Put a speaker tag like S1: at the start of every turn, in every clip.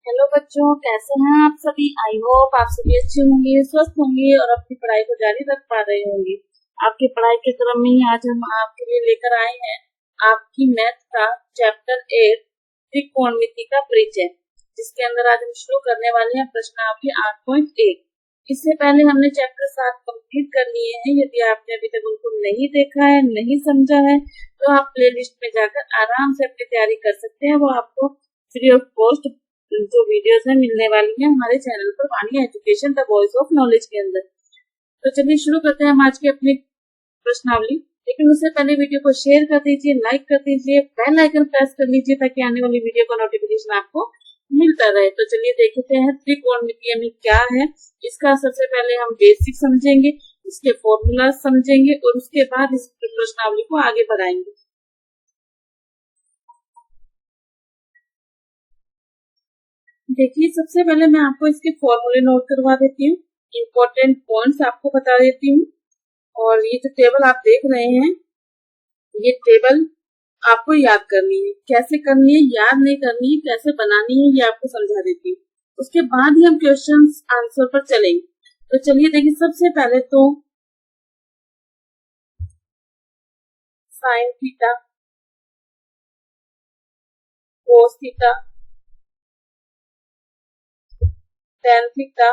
S1: Hello बच्चों, कैसे हैं आप सभी। आई होप आप सभी अच्छे होंगे, स्वस्थ होंगे और अपनी पढ़ाई को जारी रख पा रहे होंगे। आपकी पढ़ाई के क्रम में ही आज हम आपके लिए लेकर आए हैं आपकी मैथ का चैप्टर 8 त्रिकोणमिति का परिचय, जिसके अंदर आज हम शुरू करने वाले हैं प्रश्नावली 8.1। इससे पहले हमने चैप्टर 7 कंप्लीट कर लिए हैं। यदि आपने अभी तक उनको नहीं देखा है, नहीं समझा है, तो आप प्लेलिस्ट में जाकर आराम से अपनी तैयारी कर सकते हैं। वो आपको फ्री ऑफ कॉस्ट जो वीडियोस है मिलने वाली है हमारे चैनल पर, Vani education the voice of knowledge के अंदर। तो चलिए शुरू करते हैं हम आज की अपनी प्रश्नावली। लेकिन उससे पहले वीडियो को शेयर कर दीजिए, लाइक कर दीजिए, बेल आइकन प्रेस कर लीजिए ताकि आने वाली वीडियो का नोटिफिकेशन आपको मिलता रहे। तो चलिए देखते हैं त्रिकोणमिति में क्या है। इसका सबसे पहले हम बेसिक समझेंगे, इसके फॉर्मूला समझेंगे और उसके बाद इस प्रश्नावली को आगे बढ़ाएंगे। देखिए, सबसे पहले मैं आपको इसके फॉर्मूले नोट करवा देती हूँ, इम्पोर्टेंट पॉइंट्स आपको बता देती हूँ। और ये जो टेबल आप देख रहे हैं, ये टेबल आपको याद करनी है। कैसे करनी है, याद नहीं करनी है, कैसे बनानी है, ये आपको समझा देती हूँ। उसके बाद ही हम क्वेश्चन आंसर पर चलेंगे। तो चलिए देखिए, सबसे पहले तो sine theta, cos theta, tan theta,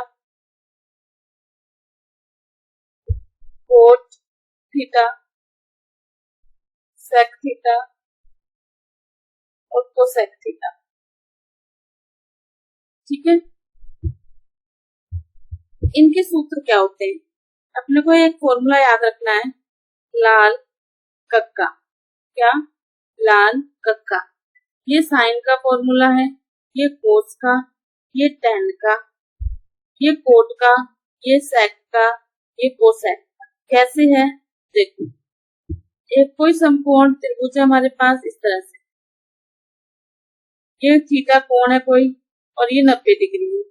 S1: cot theta, sec theta और कोसेक थीटा। ठीक है, इनके सूत्र क्या होते हैं? अपने को एक फॉर्मूला याद रखना है, लाल कक्का। क्या? लाल कक्का। ये साइन का फॉर्मूला है, ये कोस का, ये टेन का, ये कोट का, ये सेक का, ये कोसेक का। कैसे है देखो, एक कोई समकोण त्रिभुज है हमारे पास इस तरह से, ये थीटा कोण है कोई और ये 90 डिग्री है,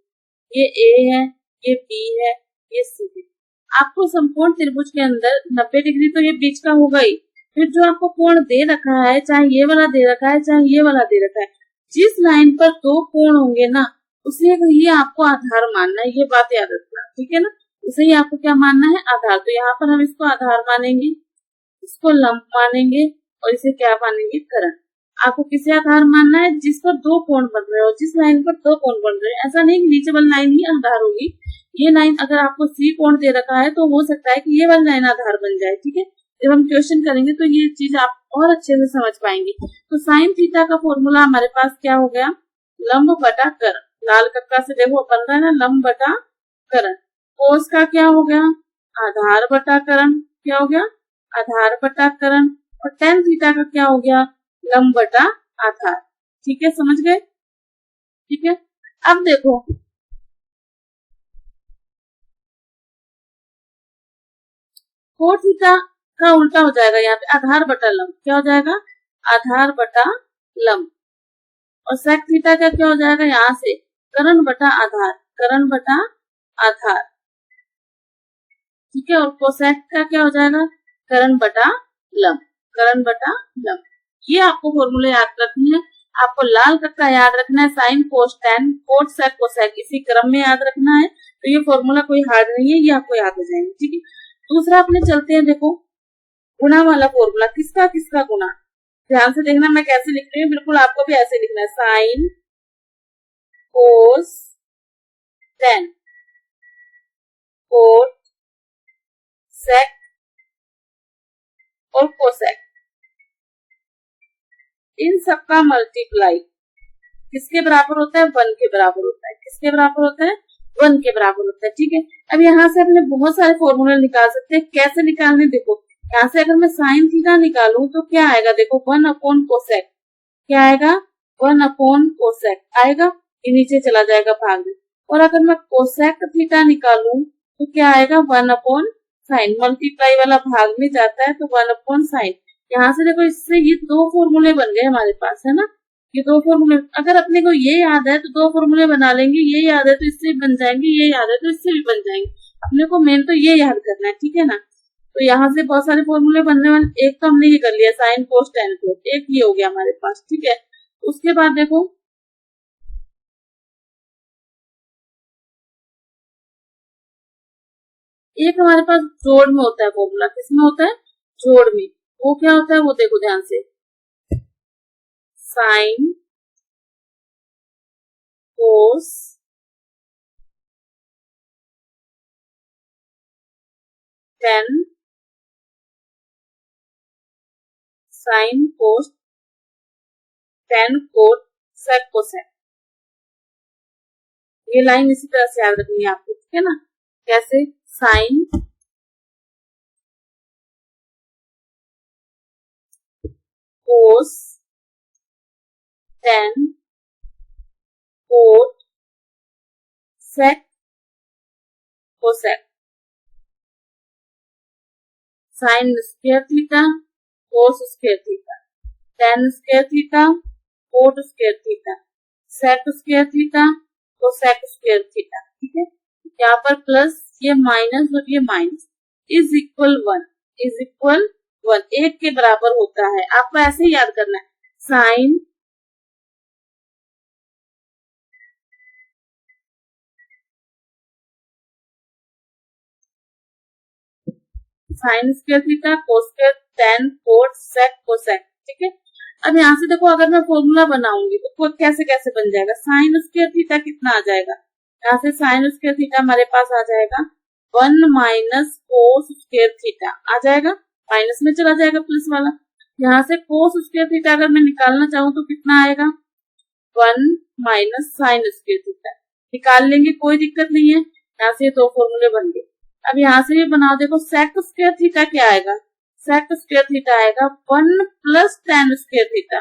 S1: ये ए है, ये बी है, ये सी है। आपको समकोण त्रिभुज के अंदर 90 डिग्री तो ये बीच का होगा ही, फिर जो आपको कोण दे रखा है, चाहे ये वाला दे रखा है चाहे ये वाला दे रखा है, जिस लाइन पर दो कोण होंगे ना, उसे ही आपको आधार मानना है। ये बात याद रखना, ठीक है ना। उसे ही आपको क्या मानना है? आधार। तो यहाँ पर हम इसको आधार मानेंगे, इसको लंब मानेंगे और इसे क्या मानेंगे? करण। आपको किसे आधार मानना है? जिस पर दो कोण बन रहे हो, जिस लाइन पर दो कोण बन रहे हैं। ऐसा नहीं कि नीचे वाली लाइन ही आधार होगी। ये लाइन अगर आपको सी कोण दे रखा है तो हो सकता है कि ये वाली लाइन आधार बन जाए। ठीक है, जब हम क्वेश्चन करेंगे तो ये चीज आप और अच्छे से समझ पाएंगे। तो साइन थीटा का फॉर्मूला हमारे पास क्या हो गया? लंब बटा करण। लाल कक्का से देखो बन रहा है ना, लंब बटा करण। कोस का क्या हो गया? आधार बटा करण। क्या हो गया? आधार बटा करण। और टेन थीटा का क्या हो गया? लंब बटा आधार। ठीक है, समझ गए? ठीक है, अब देखो कोट थीटा का उल्टा हो जाएगा, यहाँ पे आधार बटा लंब। क्या हो जाएगा? आधार बटा लंब। और सेक थीटा का क्या हो जाएगा? यहाँ से करण बटा आधार, करण बटा आधार। ठीक है, और कोसेक का क्या हो जाएगा? करण बटा लंब, करण बटा लंब। ये आपको फॉर्मूले याद रखने हैं। आपको लाल कक्का याद रखना है, sine cos tan, cot sec cosec, इसी क्रम में याद रखना है। तो ये फॉर्मूला कोई हार्ड नहीं है, ये आपको याद हो जाएंगे। ठीक है, दूसरा अपने चलते हैं, देखो गुणा वाला फॉर्मूला। किसका किसका गुणा? ध्यान से देखना मैं कैसे लिख रही हूँ, बिल्कुल आपको भी ऐसे लिखना है। Sine cos tan, cot sec और कोसेक, इन सबका मल्टीप्लाई किसके बराबर होता है? 1 के बराबर होता है। किसके बराबर होता है? 1 के बराबर होता है। ठीक है, अब यहाँ से अपने बहुत सारे फॉर्मूले निकाल सकते हैं। कैसे निकालने? देखो यहाँ से अगर मैं साइन थीटा निकालूं तो क्या आएगा? देखो 1 अपॉन कोसेक। क्या आएगा? 1 अपॉन कोसेक आएगा, ये नीचे चला जाएगा भाग में। और अगर मैं कोसेक थीटा निकालूं तो क्या आएगा? 1 अपॉन साइन। मल्टीप्लाई वाला भाग में जाता है तो 1 अपॉन साइन। यहाँ से देखो, इससे ये दो फॉर्मूले बन गए हमारे पास, है ना। ये दो फॉर्मूले, अगर अपने को ये याद है तो दो फॉर्मूले बना लेंगे। ये याद है तो इससे भी बन जाएंगे, ये याद है तो इससे भी बन जाएंगे। अपने को मेन तो ये याद करना है, ठीक है ना। तो यहाँ से बहुत सारे फॉर्मूले बनने वाले। एक तो हमने ये कर लिया, साइन कोस टेन कोट, एक ये हो गया हमारे पास। ठीक है, उसके बाद देखो एक हमारे पास जोड़ में होता है फॉर्मूला, किसमें होता है? जोड़ में। वो क्या होता है वो देखो ध्यान से, sine cos tan sine cos tan cot sec cosec. ये लाइन इसी तरह से याद रखनी है आपको, ठीक है ना? कैसे? Sine cos tan cot sec cosec. Sine square theta cos square theta, tan square theta cot square theta, sec square theta cosec square theta. ठीक है, यहाँ पर प्लस, ये माइनस और ये minus, is equal one, is equal one, एक के बराबर होता है। आपको ऐसे ही याद करना है, sine sine square theta cos square tan cot sec cosec. ठीक है, अब यहाँ से देखो, अगर मैं फॉर्मूला बनाऊंगी तो कैसे कैसे बन जाएगा। साइन स्क्वायर थीटा कितना आ जाएगा, यहाँ से साइन स्क्वायर थीटा हमारे पास आ जाएगा one minus cos square theta आ जाएगा, माइनस में चला जाएगा प्लस वाला। यहाँ से कोस स्क्वायर थीटा अगर मैं निकालना चाहूँ तो कितना आएगा, one minus sign square theta. निकाल लेंगे, कोई दिक्कत नहीं है। यहाँ से दो फॉर्मूले बन गए। अब यहाँ से भी बनाओ, देखो सेक स्क्वायर थीटा क्या आएगा, सेक स्क्वायर थीटा आएगा one plus ten square theta,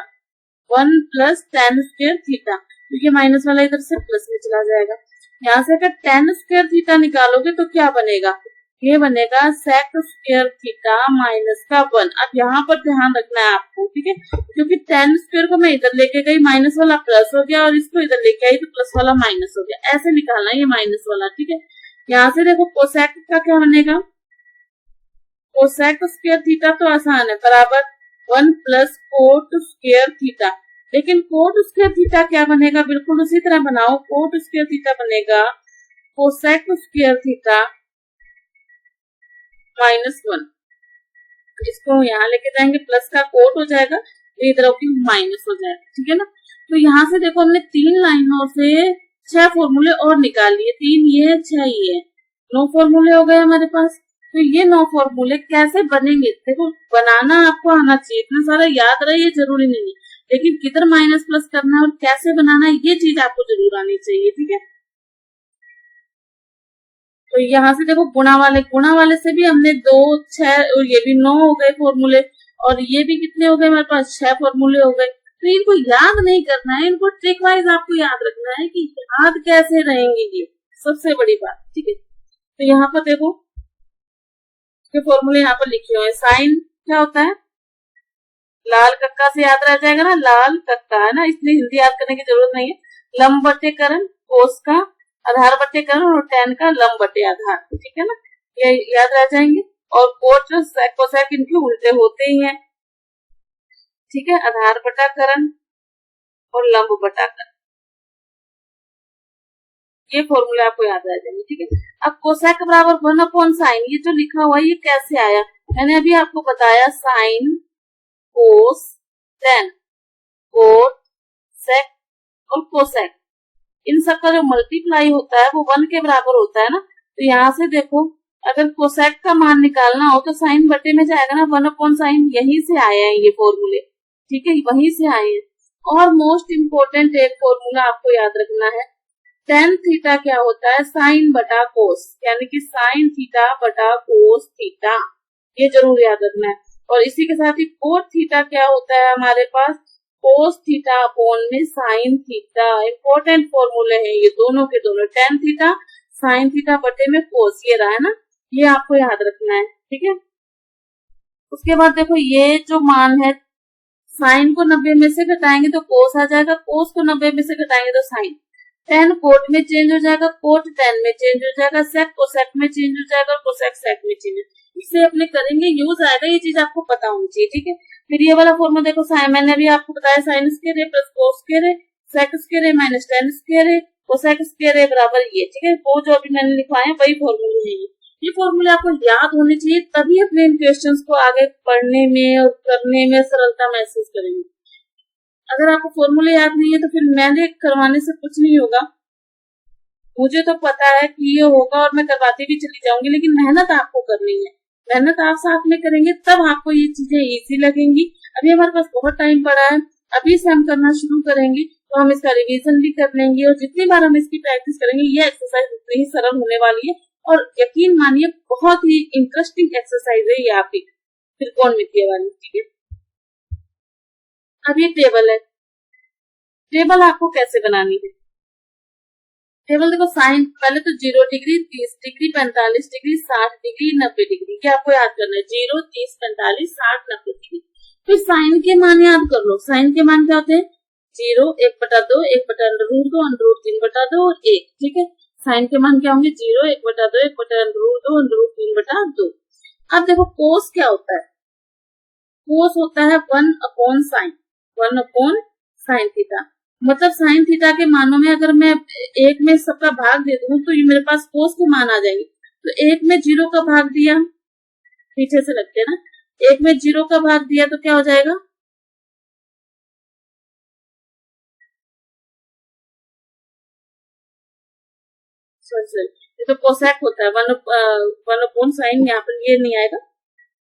S1: one plus ten square theta, क्योंकि माइनस वाला इधर से प्लस में चला जाएगा। यहाँ से अगर टेन स्क्वायर थीटा निकालोगे तो क्या बनेगा, ये बनेगा सेक स्क्वायर थीटा माइनस का वन। अब यहाँ पर ध्यान रखना है आपको, ठीक है, क्योंकि टेन स्क्वायर को मैं इधर लेके गई, माइनस वाला प्लस हो गया, और इसको इधर लेके आई तो प्लस वाला माइनस हो गया। ऐसे निकालना है ये माइनस वाला। ठीक है, यहाँ से देखो कोसेक का क्या बनेगा, कोसेक स्क्वायर थीटा तो आसान है, बराबर one plus coat square theta. लेकिन कोट स्क्वायर थीटा क्या बनेगा, बिल्कुल उसी तरह बनाओ। कोट स्क्वायर थीटा बनेगा cosec square theta minus one. इसको यहाँ लेके जाएंगे, प्लस का कोट हो जाएगा, इधर माइनस हो जाएगा। ठीक है ना, तो यहाँ से देखो हमने तीन लाइनों से 6 फॉर्मूले और निकाल लिए, 3 ये 6 ये, 9 फॉर्मूले हो गए हमारे पास। तो ये 9 फॉर्मूले कैसे बनेंगे, देखो बनाना आपको आना चाहिए, इतना सारा याद रहे ये जरूरी नहीं है, लेकिन किधर माइनस प्लस करना है और कैसे बनाना है ये चीज आपको जरूर आनी चाहिए। ठीक है, तो यहाँ से देखो गुणा वाले से भी हमने 2 6 और ये भी 9 हो गए फॉर्मूले, और ये भी कितने हो गए हमारे पास, 6 फॉर्मूले हो गए। तो इनको याद नहीं करना है, इनको ट्रिक वाइज आपको याद रखना है कि याद कैसे रहेंगे, ये सबसे बड़ी बात। ठीक है, तो यहाँ पर देखो फॉर्मूले यहाँ पर लिखे हुए हैं। साइन क्या होता है, लाल कक्का से याद रह जाएगा ना, लाल कक्का है ना, इसलिए हिंदी याद करने की जरूरत नहीं है। लंब बटे करण, कोस का आधार बटे करण और टेन का लंब बटे आधार। ठीक है ना, ये याद रह जाएंगे। और कोट सेक कोसेक इनके उल्टे होते ही हैं। ठीक है, आधार बटा करण और लंब बटा करण, ये फॉर्मूला आपको याद रह जाएंगे। ठीक है, अब कोसेक बराबर वन अपॉन साइन, ये जो लिखा हुआ है ये कैसे आया, मैंने अभी आपको बताया, sine cos tan cot sec और कोसेक, इन सब का जो मल्टीप्लाई होता है वो 1 के बराबर होता है ना। तो यहाँ से देखो, अगर कोसेक का मान निकालना हो तो साइन बटे में जाएगा ना, 1 अपॉन साइन, यहीं से आए हैं ये फॉर्मूले। ठीक है, वहीं से आए हैं। और मोस्ट इम्पोर्टेंट एक फॉर्मूला आपको याद रखना है, टेन थीटा क्या होता है, साइन बटा कोस, यानी कि साइन थीटा बटा कोस थीटा, ये जरूर याद रखना है। और इसी के साथ ही कोट थीटा क्या होता है हमारे पास, कोस थीटा अपॉन में साइन थीटा। इंपॉर्टेंट फॉर्मूले हैं ये दोनों के दोनों, टेन थीटा साइन थीटा बटे में कोस, ये रहा है ना, ये आपको याद रखना है। ठीक है, उसके बाद देखो ये जो मान है, साइन को 90 में से घटाएंगे तो कोस आ जाएगा, कोस को 90 में से घटाएंगे तो साइन। टेन कोट में चेंज हो जाएगा, कोट टेन में चेंज हो जाएगा, सेक कोसेक में चेंज हो जाएगा, कोसेक सेक में चेंज हो जाएगा। इसे अपने करेंगे, यूज आएगा, ये चीज आपको पता होनी चाहिए। ठीक है, फिर ये वाला फॉर्मूला देखो, मैंने भी आपको बताया, साइन स्क्वायर है प्लस कोस स्क्वायर है, सेक स्क्वायर है माइनस टेन स्क्वायर है, कोसेक स्क्वायर है बराबर ये। ठीक है, वो जो अभी मैंने लिखवाए हैं वही फॉर्मूले हैं। ये फॉर्मूले आपको याद होने चाहिए, तभी अपने इन क्वेश्चंस को आगे पढ़ने में और करने में सरलता महसूस करेंगे। अगर आपको फॉर्मूले याद नहीं है तो फिर मैंने करवाने से कुछ नहीं होगा। मुझे तो पता है कि ये होगा और मैं करवाती भी चली जाऊंगी, लेकिन मेहनत आपको करनी है। मेहनत आप साथ में करेंगे तब आपको ये चीजें इजी लगेंगी। अभी हमारे पास बहुत टाइम पड़ा है, अभी से हम करना शुरू करेंगे तो हम इसका रिवीजन भी कर लेंगे, और जितनी बार हम इसकी प्रैक्टिस करेंगे ये एक्सरसाइज उतनी ही सरल होने वाली है। और यकीन मानिए बहुत ही इंटरेस्टिंग एक्सरसाइज है ये आपकी त्रिकोणमितीय वाली। ठीक है, अब ये टेबल है। टेबल आपको कैसे बनानी है? टेबल देखो, साइन पहले तो 0 degree, 30 degree, 45 degree, 60 degree, 90 degree, ये आपको याद करना है। 0, 30, 45, 60, 90 डिग्री। फिर साइन के मान याद कर लो। साइन के मान क्या होते हैं? 0, 1/2, 1/√2, √3/2 और 1। ठीक है, साइन के मान क्या होंगे? 0, 1/2, 1/√2, √3/2। अब देखो कोस क्या होता है? कोस होता है 1/sin, 1/sin थीटा। मतलब साइन थीटा के मानों में अगर मैं एक में सबका भाग दे दूं तो ये मेरे पास कोस के मान आ जाएंगे। तो एक में 0 का भाग दिया, पीछे से लगते हैं ना, एक में 0 का भाग दिया तो क्या हो जाएगा? ये तो कोसेक होता है, 1/sin, यहाँ पर ये नहीं आएगा।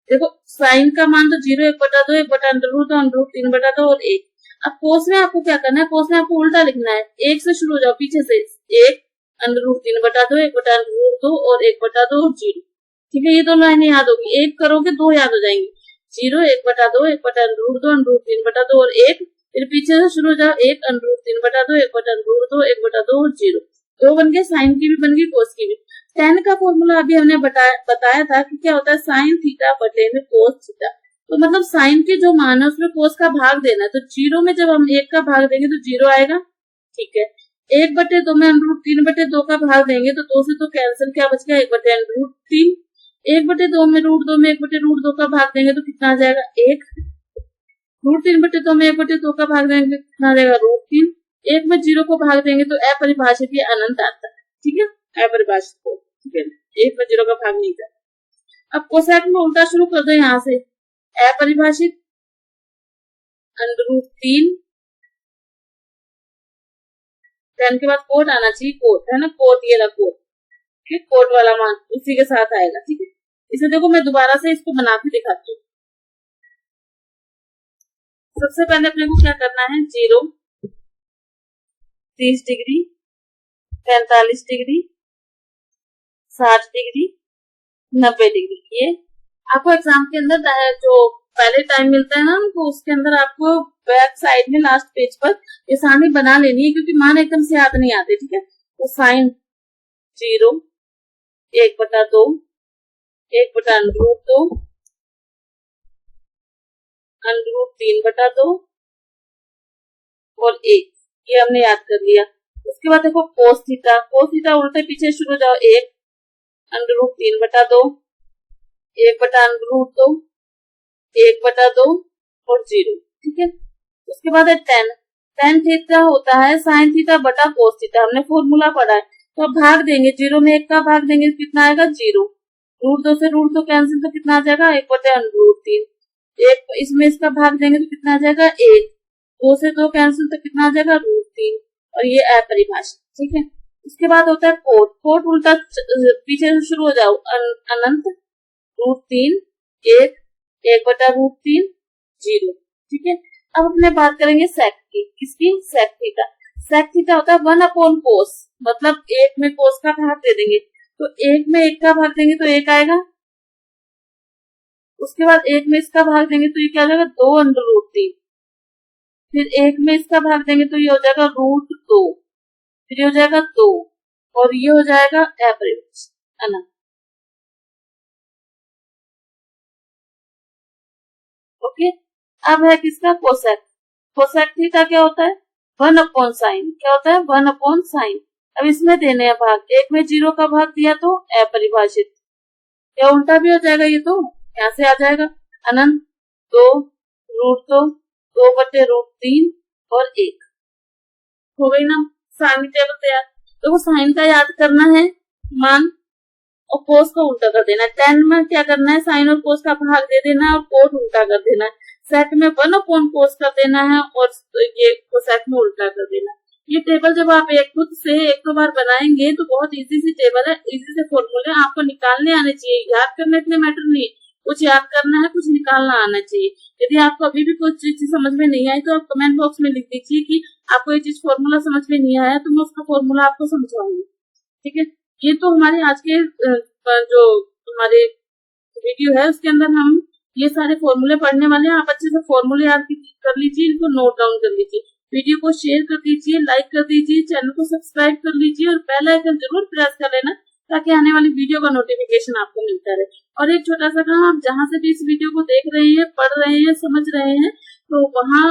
S1: देखो साइन का मान तो 0, 1/2, 1/√2, √3/2 और 1। अब कोस में आपको क्या करना है? कोस में आपको उल्टा लिखना है। 1 से शुरू हो जाओ, पीछे से 1, √3/2, 1/√2 और 1/2 और 0। ठीक है, ये दो लाइनें याद होगी। 1 करोगे 2 याद हो जाएंगी। 0, 1/2, 1/√2, √3/2 और 1। फिर पीछे से शुरू हो जाओ, 1, √3/2, 1/√2, 1/2 और 0। दो बन गए, साइन की भी बन गई, कोस की भी। tan का फॉर्मूला अभी हमने बताया था कि क्या होता है? साइन थीटा बटे में कोस थीटा। तो मतलब साइन के जो मान है उसमें कोस का भाग देना है। तो 0 में जब हम 1 का भाग देंगे तो 0 आएगा। ठीक है, 1/2 में √3/2 का भाग देंगे तो 2 से तो कैंसिल, क्या बच गया? 1/√3। 1/2 में √2 में 1/√2 का भाग देंगे तो कितना आ जाएगा? 1। √3/2 में 1/2 का भाग देंगे कितना आ जाएगा? √3। 1 में 0 को भाग देंगे तो अपरिभाषित या अनंत आता है। ठीक है, अपरिभाषित को। ठीक है, 1 में 0 का भाग नहीं था। अब कोसेक में उल्टा शुरू कर दो, यहाँ से अपरिभाषित √3, tan के बाद कोट आना चाहिए, कोट है ना, कोट, ये रहा कोट। ठीक है, कोट वाला मान उसी के साथ आएगा। ठीक है, इसे देखो मैं दोबारा से इसको बना के दिखाती हूँ। सबसे पहले अपने को क्या करना है? 0, 30 डिग्री, 45 डिग्री, 60 डिग्री, 90 डिग्री। ये आपको एग्जाम के अंदर जो पहले टाइम मिलता है ना हमको, उसके अंदर आपको बैक साइड में लास्ट पेज पर ये सारणी बना लेनी है, क्योंकि मान एकदम से याद नहीं आते। ठीक है, तो साइन 0, 1/2, 1/√2, √3/2 और 1, ये हमने याद कर लिया। उसके बाद देखो कोस थीटा। कोस थीटा उल्टे पीछे शुरू हो जाओ, 1, √3/2, 1/√2, 1/2 और 0। ठीक है, उसके बाद है tan। tan थीटा होता है साइन थीटा बटा कोस थीटा। हमने फॉर्मूला पढ़ा है। तो अब भाग देंगे, 0 में 1 का भाग देंगे तो कितना आएगा? 0। √2 से √2 कैंसिल तो कितना आ जाएगा? 1/√3। 1 इसमें इसका भाग देंगे तो कितना आ जाएगा? 1। 2 से 2 कैंसिल तो कितना आ जाएगा? √3। और ये अपरिभाषित। ठीक है, उसके बाद होता है कोट। कोट उल्टा पीछे से शुरू हो जाओ, अनंत, √3, 1, 1/√3, 0। ठीक है, अब अपने बात करेंगे सेक की। किसकी? Sec theta. सेक थीटा होता है 1/cos, मतलब 1 में कोस का भाग दे देंगे तो 1 में 1 का भाग देंगे तो 1 आएगा। उसके बाद 1 में इसका भाग देंगे तो ये क्या हो जाएगा? 2/√3। फिर 1 में इसका भाग देंगे तो ये हो जाएगा √2। फिर ये हो जाएगा 2 और ये हो जाएगा एवरेज, है ना। ओके, अब है किसका? कोसेक। कोसेक थीटा क्या होता है? 1/sin। क्या होता है? 1/sin। अब इसमें देने हैं भाग। 1 में 0 का भाग दिया तो अपरिभाषित, या उल्टा भी हो जाएगा, ये तो यहाँ से आ जाएगा अनंत, 2, √2, 2/√3 और 1। हो गई ना साइन टेबल तैयार। तो वो साइन का याद करना है मान, और कोस को उल्टा कर देना है। 10 में क्या करना है, साइन और कोस का भाग दे देना है और कोट उल्टा कर देना है। सेट में 1 कोस कर देना है और ये कोसेट में उल्टा कर देना है। ये टेबल जब आप खुद से 1-2 बार बनाएंगे तो बहुत इजी सी टेबल है, इजी से फॉर्मूले आपको निकालने आने चाहिए। याद करने इतने मैटर नहीं, कुछ याद करना है, कुछ निकालना आना चाहिए। यदि आपको अभी भी कुछ चीज समझ में नहीं आई तो आप कमेंट बॉक्स में लिख दीजिए कि आपको ये चीज फॉर्मूला समझ में नहीं आया, तो मैं उसका फॉर्मूला आपको समझाऊंगी। ठीक है, ये तो हमारे आज के जो हमारे वीडियो है उसके अंदर हम ये सारे फॉर्मूले पढ़ने वाले हैं। आप अच्छे से फॉर्मूले याद कर लीजिए, इनको नोट डाउन कर लीजिए, वीडियो को शेयर कर दीजिए, लाइक कर दीजिए, चैनल को सब्सक्राइब कर लीजिए और बेल आइकन जरूर प्रेस कर लेना ताकि आने वाली वीडियो का नोटिफिकेशन आपको मिलता रहे। और एक छोटा सा काम, आप जहाँ से भी इस वीडियो को देख रहे हैं, पढ़ रहे हैं, समझ रहे हैं, तो वहाँ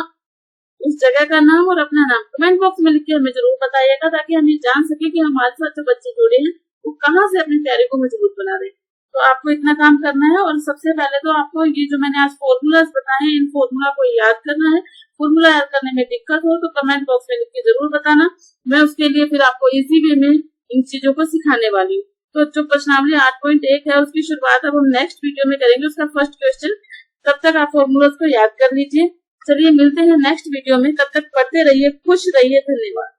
S1: उस जगह का नाम और अपना नाम कमेंट बॉक्स में लिख के हमें जरूर बताइएगा ताकि हम ये जान सके कि हमारे साथ जो बच्चे जुड़े हैं वो कहाँ से अपनी तैयारी को मजबूत बना रहे हैं। तो आपको इतना काम करना है और सबसे पहले तो आपको ये जो मैंने आज फॉर्मूलाज बताए हैं इन फॉर्मूला को याद करना है। फॉर्मूला याद करने में दिक्कत हो तो कमेंट बॉक्स में लिख के जरूर बताना, मैं उसके लिए फिर आपको इजी वे में इन चीजों को सिखाने वाली हूँ। तो जो प्रश्नावली 8.1 है उसकी शुरुआत अब हम नेक्स्ट वीडियो में करेंगे, उसका फर्स्ट क्वेश्चन। तब तक आप फॉर्मूलाज को याद कर लीजिए। चलिए मिलते हैं नेक्स्ट वीडियो में, तब तक पढ़ते रहिए, खुश रहिए, धन्यवाद।